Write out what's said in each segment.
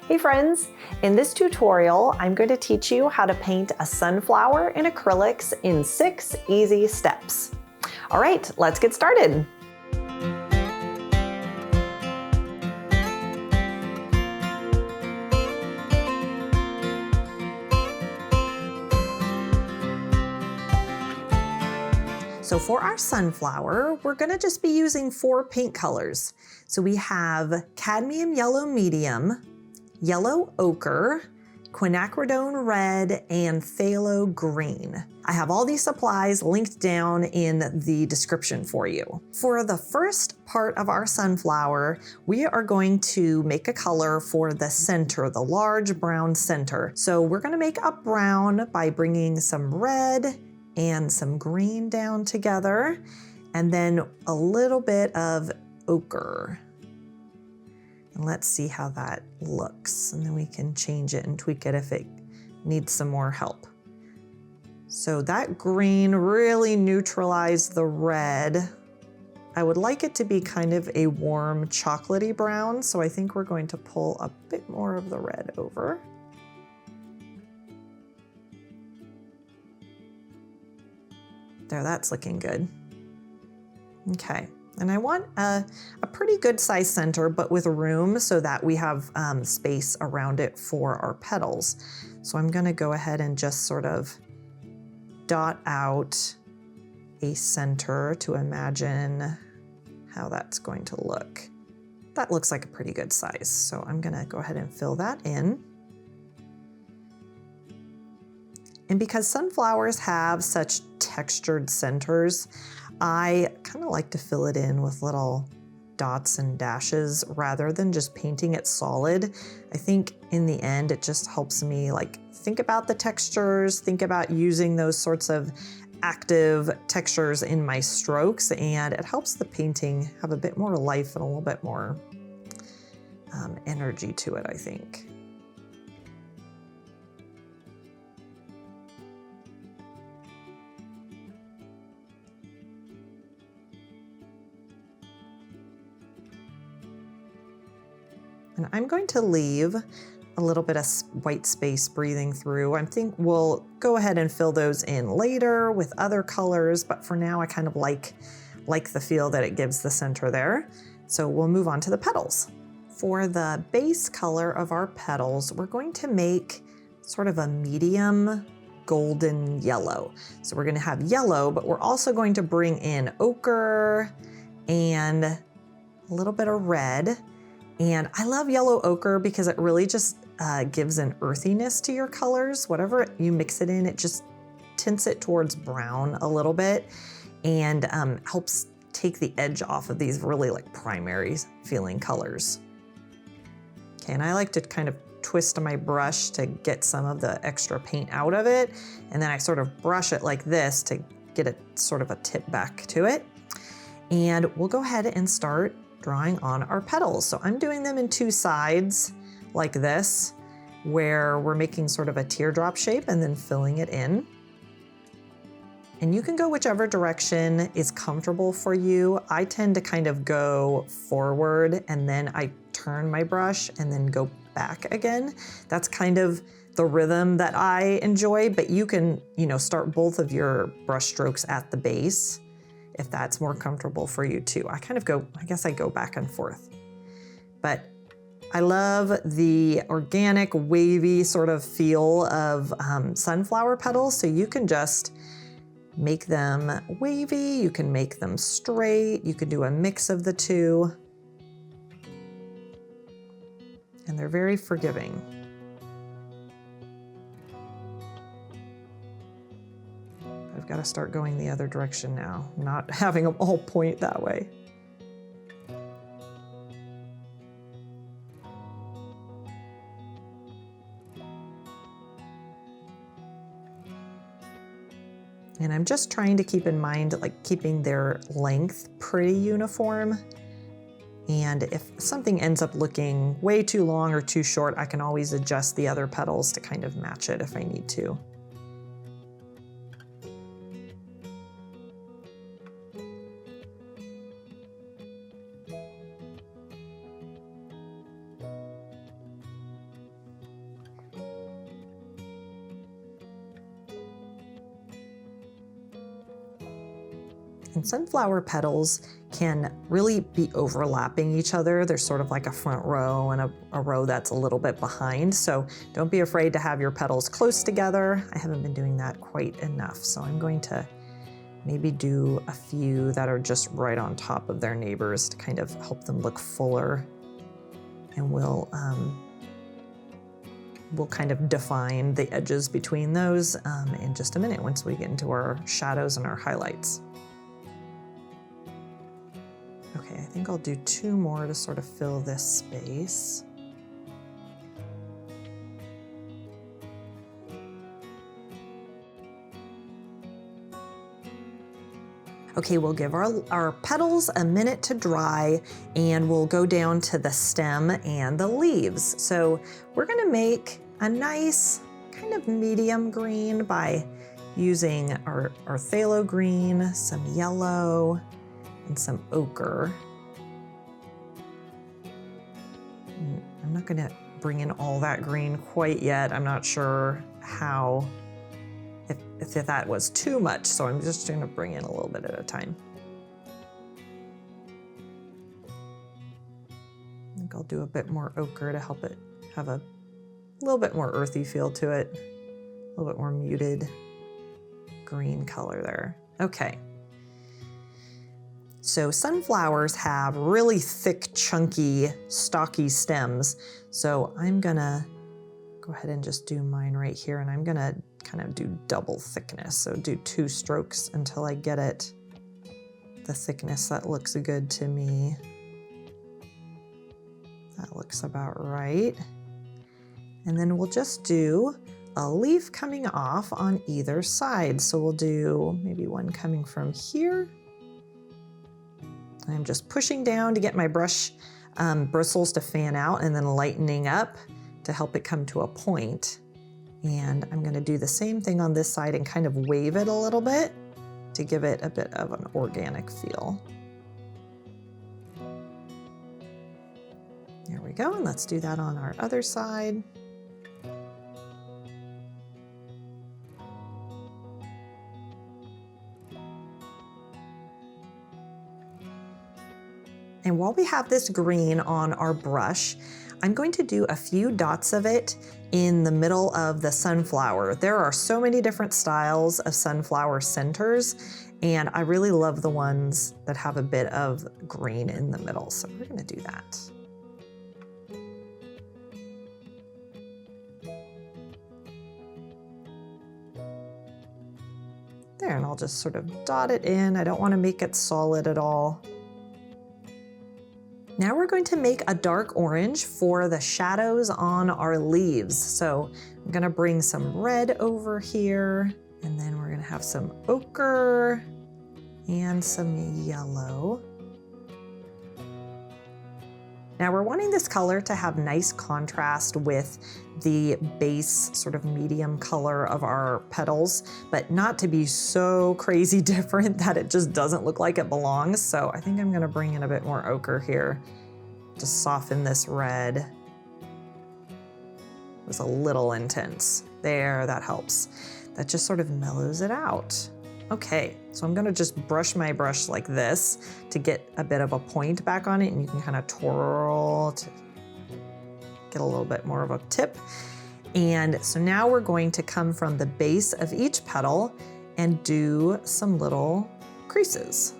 Hey friends, in this tutorial, I'm going to teach you how to paint a sunflower in acrylics in 6 easy steps. All right, let's get started. So for our sunflower, we're gonna just be using 4 paint colors. So we have Cadmium Yellow Medium, Yellow Ochre, Quinacridone Red, and Phthalo Green. I have all these supplies linked down in the description for you. For the first part of our sunflower, we are going to make a color for the center, the large brown center. So we're gonna make a brown by bringing some red and some green down together, and then a little bit of ochre. And let's see how that looks, and then we can change it and tweak it if it needs some more help. So that green really neutralized the red. I would like it to be kind of a warm chocolatey brown, so I think we're going to pull a bit more of the red over. There, that's looking good. Okay, and I want a pretty good size center, but with room so that we have space around it for our petals. So I'm gonna go ahead and just sort of dot out a center to imagine how that's going to look. That looks like a pretty good size. So I'm gonna go ahead and fill that in. And because sunflowers have such textured centers, I kind of like to fill it in with little dots and dashes rather than just painting it solid. I think in the end, it just helps me think about the textures, think about using those sorts of active textures in my strokes, and it helps the painting have a bit more life and a little bit more energy to it, I think. And I'm going to leave a little bit of white space breathing through. I think we'll go ahead and fill those in later with other colors, but for now I kind of like the feel that it gives the center there. So we'll move on to the petals. For the base color of our petals, we're going to make sort of a medium golden yellow. So we're going to have yellow, but we're also going to bring in ochre and a little bit of red. And I love yellow ochre because it really just gives an earthiness to your colors. Whatever you mix it in, it just tints it towards brown a little bit and helps take the edge off of these really primary feeling colors. Okay, and I like to kind of twist my brush to get some of the extra paint out of it. And then I sort of brush it like this to get a sort of a tip back to it. And we'll go ahead and start drawing on our petals. So I'm doing them in 2 sides like this, where we're making sort of a teardrop shape and then filling it in. And you can go whichever direction is comfortable for you. I tend to kind of go forward and then I turn my brush and then go back again. That's kind of the rhythm that I enjoy, but you can, start both of your brush strokes at the base if that's more comfortable for you too. I guess I go back and forth. But I love the organic, wavy sort of feel of sunflower petals. So you can just make them wavy, you can make them straight, you can do a mix of the two. And they're very forgiving. I've got to start going the other direction now, not having them all point that way. And I'm just trying to keep in mind, keeping their length pretty uniform. And if something ends up looking way too long or too short, I can always adjust the other petals to kind of match it if I need to. And sunflower petals can really be overlapping each other. There's sort of like a front row and a row that's a little bit behind. So don't be afraid to have your petals close together. I haven't been doing that quite enough. So I'm going to maybe do a few that are just right on top of their neighbors to kind of help them look fuller. And we'll kind of define the edges between those in just a minute once we get into our shadows and our highlights. Okay, I think I'll do 2 more to sort of fill this space. Okay, we'll give our petals a minute to dry and we'll go down to the stem and the leaves. So we're gonna make a nice kind of medium green by using our Phthalo Green, some yellow, and some ochre. I'm not gonna bring in all that green quite yet. I'm not sure how, if that was too much, so I'm just gonna bring in a little bit at a time. I think I'll do a bit more ochre to help it have a little bit more earthy feel to it, a little bit more muted green color there. Okay. So sunflowers have really thick, chunky, stocky stems. So I'm gonna go ahead and just do mine right here, and I'm gonna kind of do double thickness. So do 2 strokes until I get it the thickness that looks good to me. That looks about right. And then we'll just do a leaf coming off on either side. So we'll do maybe one coming from here. I'm just pushing down to get my brush bristles to fan out and then lightening up to help it come to a point. And I'm gonna do the same thing on this side and kind of wave it a little bit to give it a bit of an organic feel. There we go, and let's do that on our other side. And while we have this green on our brush, I'm going to do a few dots of it in the middle of the sunflower. There are so many different styles of sunflower centers, and I really love the ones that have a bit of green in the middle. So we're gonna do that. There, and I'll just sort of dot it in. I don't want to make it solid at all. Now we're going to make a dark orange for the shadows on our leaves. So I'm gonna bring some red over here, and then we're gonna have some ochre and some yellow. Now we're wanting this color to have nice contrast with the base sort of medium color of our petals, but not to be so crazy different that it just doesn't look like it belongs. So I think I'm gonna bring in a bit more ochre here to soften this red. It was a little intense. There, that helps. That just sort of mellows it out. Okay, so I'm gonna just brush my brush like this to get a bit of a point back on it, and you can kind of twirl to get a little bit more of a tip. And so now we're going to come from the base of each petal and do some little creases.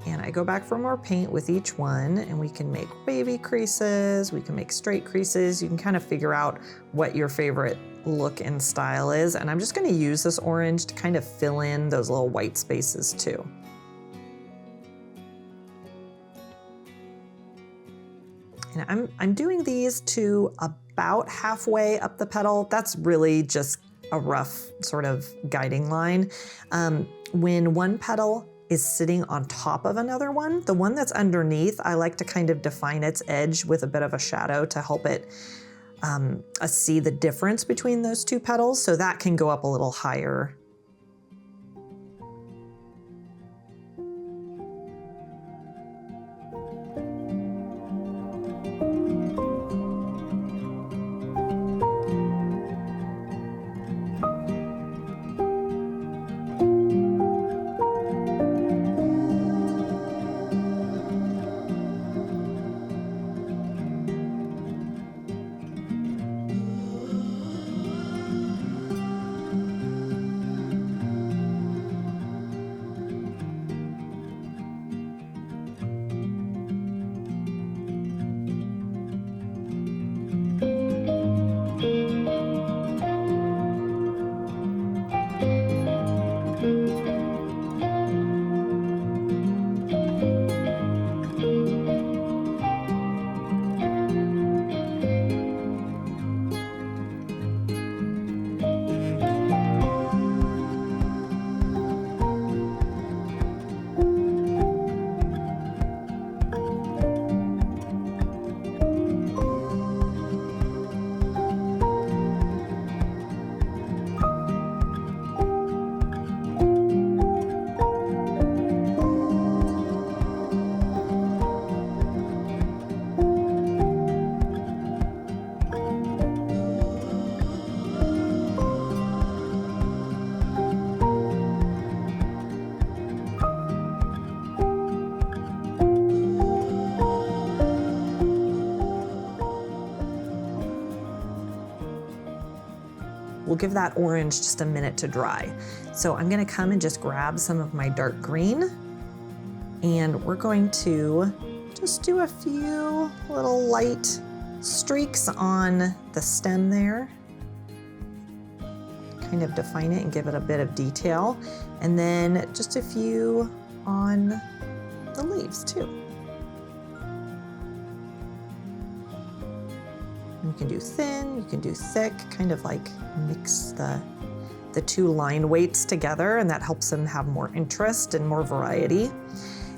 And I go back for more paint with each one, and we can make wavy creases, we can make straight creases. You can kind of figure out what your favorite look and style is. And I'm just gonna use this orange to kind of fill in those little white spaces too. And I'm doing these to about halfway up the petal. That's really just a rough sort of guiding line. When one petal is sitting on top of another one, the one that's underneath, I like to kind of define its edge with a bit of a shadow to help it see the difference between those two petals, so that can go up a little higher. give that orange just a minute to dry. So I'm gonna come and just grab some of my dark green, and we're going to just do a few little light streaks on the stem there. Kind of define it and give it a bit of detail. And then just a few on the leaves too. You can do thin, you can do thick, kind of like mix the two line weights together, and that helps them have more interest and more variety.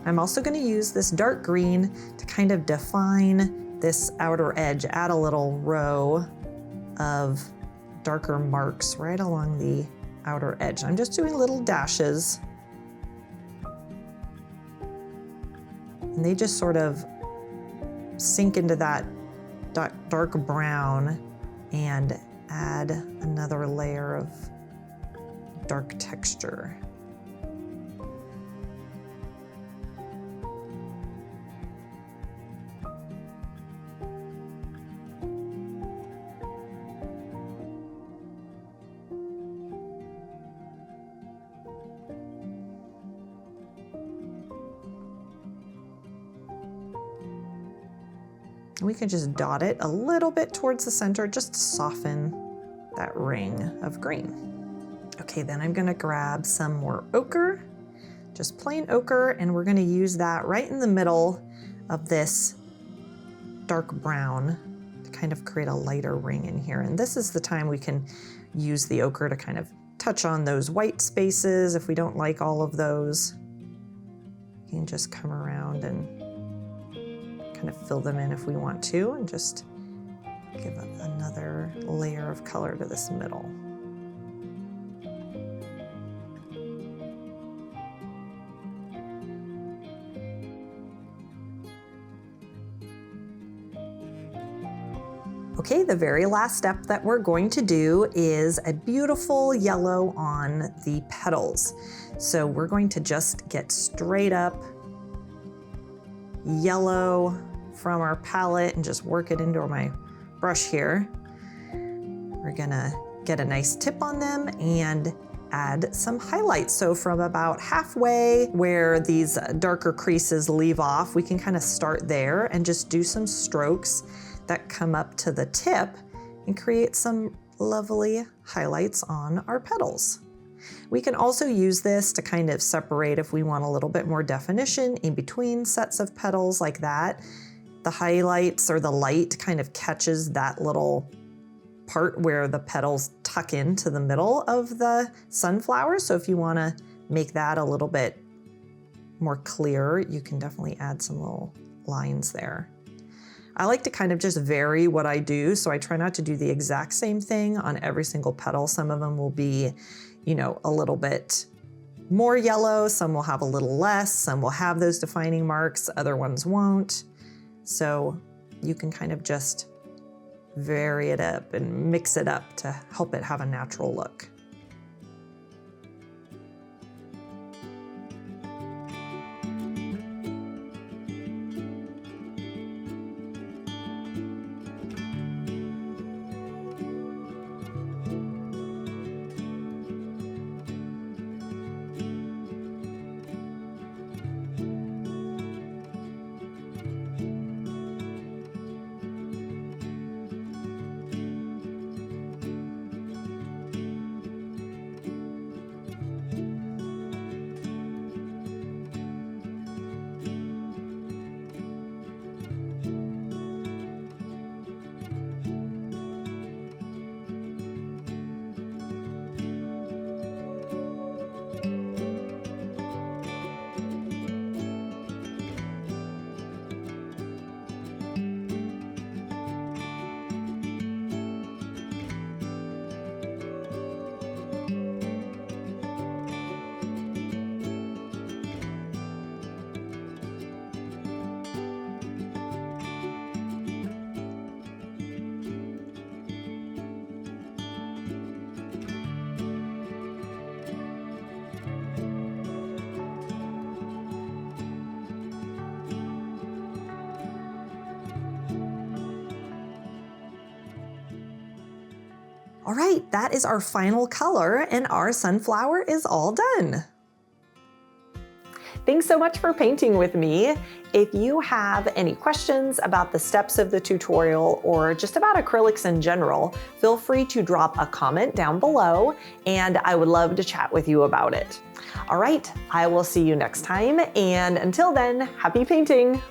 I'm also going to use this dark green to kind of define this outer edge, add a little row of darker marks right along the outer edge. I'm just doing little dashes, and they just sort of sink into that dark brown and add another layer of dark texture. We can just dot it a little bit towards the center just to soften that ring of green. Okay, then I'm gonna grab some more ochre, just plain ochre, and we're gonna use that right in the middle of this dark brown to kind of create a lighter ring in here. And this is the time we can use the ochre to kind of touch on those white spaces if we don't like all of those. You can just come around and kind of fill them in if we want to, and just give another layer of color to this middle. Okay, the very last step that we're going to do is a beautiful yellow on the petals. So we're going to just get straight up yellow from our palette and just work it into my brush here. We're gonna get a nice tip on them and add some highlights. So from about halfway where these darker creases leave off, we can kind of start there and just do some strokes that come up to the tip and create some lovely highlights on our petals. We can also use this to kind of separate if we want a little bit more definition in between sets of petals like that. The highlights or the light kind of catches that little part where the petals tuck into the middle of the sunflower. So if you want to make that a little bit more clear, you can definitely add some little lines there. I like to kind of just vary what I do, so I try not to do the exact same thing on every single petal. Some of them will be, you know, a little bit more yellow, some will have a little less, some will have those defining marks, other ones won't. So you can kind of just vary it up and mix it up to help it have a natural look. All right, that is our final color and our sunflower is all done. Thanks so much for painting with me. If you have any questions about the steps of the tutorial or just about acrylics in general, feel free to drop a comment down below and I would love to chat with you about it. All right, I will see you next time, and until then, happy painting!